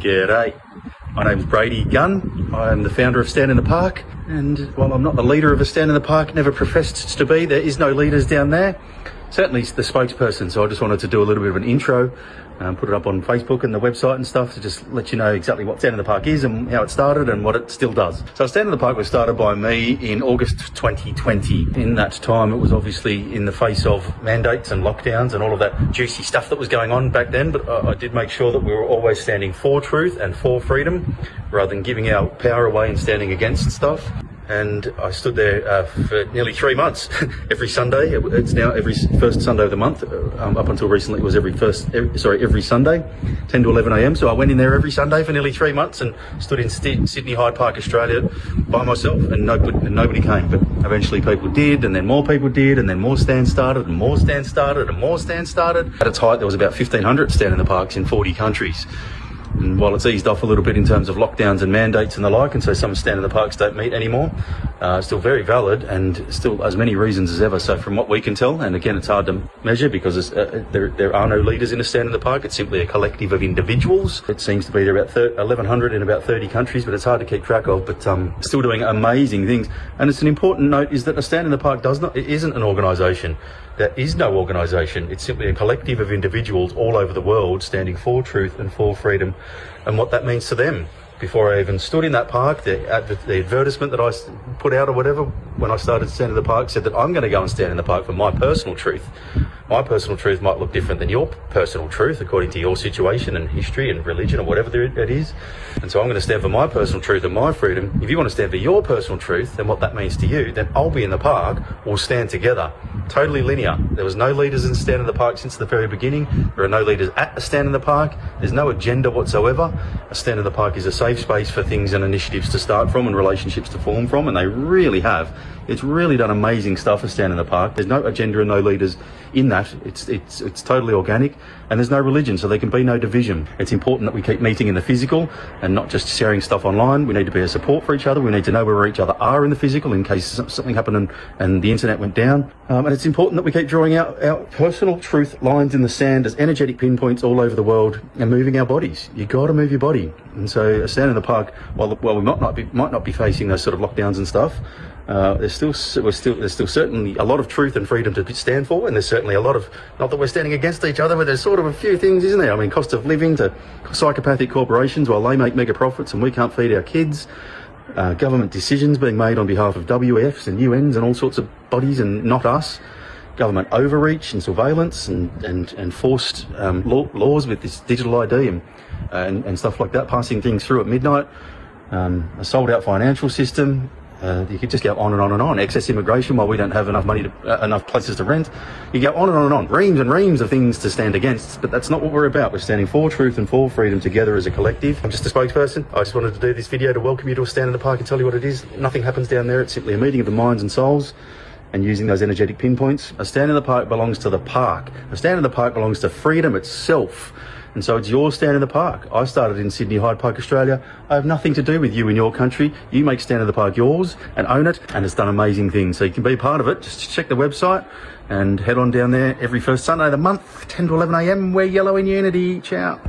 G'day, my name's Brady Gunn. I'm the founder of Stand in the Park, and while I'm not the leader of a Stand in the Park, never professed to be, there is no leaders down there. Certainly the spokesperson, so I just wanted to do a little bit of an intro, put it up on Facebook and the website and stuff to just let you know exactly what Stand in the Park is and how it started and what it still does. So Stand in the Park was started by me in August 2020. In that time, it was obviously in the face of mandates and lockdowns and all of that juicy stuff that was going on back then, but I did make sure that we were always standing for truth and for freedom rather than giving our power away and standing against stuff. And I stood there for nearly 3 months, every Sunday. It's now every first Sunday of the month. Up until recently, it was every Sunday, 10 to 11 a.m. So I went in there every Sunday for nearly 3 months and stood in Sydney Hyde Park, Australia, by myself, and nobody came. But eventually, people did, and then more people did, and then more stands started, and more stands started, and more stands started. At its height, there was about 1,500 Stand in the Parks in 40 countries. And while it's eased off a little bit in terms of lockdowns and mandates and the like, and so some Stand in the Parks don't meet anymore, still very valid and still as many reasons as ever. So from what we can tell, and again, it's hard to measure because there are no leaders in a Stand in the Park. It's simply a collective of individuals. It seems to be there about 1,100 in about 30 countries, but it's hard to keep track of, but still doing amazing things. And it's an important note is that a Stand in the Park it isn't an organisation. There is no organisation. It's simply a collective of individuals all over the world standing for truth and for freedom and what that means to them. Before I even stood in that park, the advertisement that I put out or whatever, when I started Stand in the Park, said that I'm going to go and stand in the park for my personal truth. My personal truth might look different than your personal truth according to your situation and history and religion or whatever it is. And so I'm going to stand for my personal truth and my freedom. If you want to stand for your personal truth and what that means to you, then I'll be in the park. We'll stand together. Totally linear. There was no leaders in Stand in the Park since the very beginning. There are no leaders at a Stand in the Park. There's no agenda whatsoever. A Stand in the Park is a safe space for things and initiatives to start from and relationships to form from, and they really have. It's really done amazing stuff for Stand in the Park. There's no agenda and no leaders in that. It's totally organic, and there's no religion, so there can be no division. It's important that we keep meeting in the physical and not just sharing stuff online. We need to be a support for each other. We need to know where each other are in the physical in case something happened and the internet went down. And it's important that we keep drawing out our personal truth lines in the sand as energetic pinpoints all over the world and moving our bodies. You got to move your body. And so a Stand in the Park, while we might not be facing those sort of lockdowns and stuff, there's still certainly a lot of truth and freedom to stand for, and there's certainly a lot of, not that we're standing against each other, but there's sort of a few things, isn't there? I mean, cost of living to psychopathic corporations while they make mega profits and we can't feed our kids, government decisions being made on behalf of WFs and UNs and all sorts of bodies and not us, government overreach and surveillance and forced laws with this digital ID and stuff like that, passing things through at midnight, a sold out financial system. You could just go on and on and on. Excess immigration while we don't have enough money enough places to rent. You go on and on and on. Reams and reams of things to stand against, but that's not what we're about. We're standing for truth and for freedom together as a collective. I'm just a spokesperson. I just wanted to do this video to welcome you to a Stand in the Park and tell you what it is. Nothing happens down there. It's simply a meeting of the minds and souls and using those energetic pinpoints. A Stand in the Park belongs to the park. A Stand in the Park belongs to freedom itself. And so it's your Stand in the Park. I started in Sydney Hyde Park, Australia. I have nothing to do with you in your country. You make Stand in the Park yours and own it, and it's done amazing things. So you can be part of it. Just check the website and head on down there every first Sunday of the month, 10 to 11 a.m. We're yellow in unity. Ciao.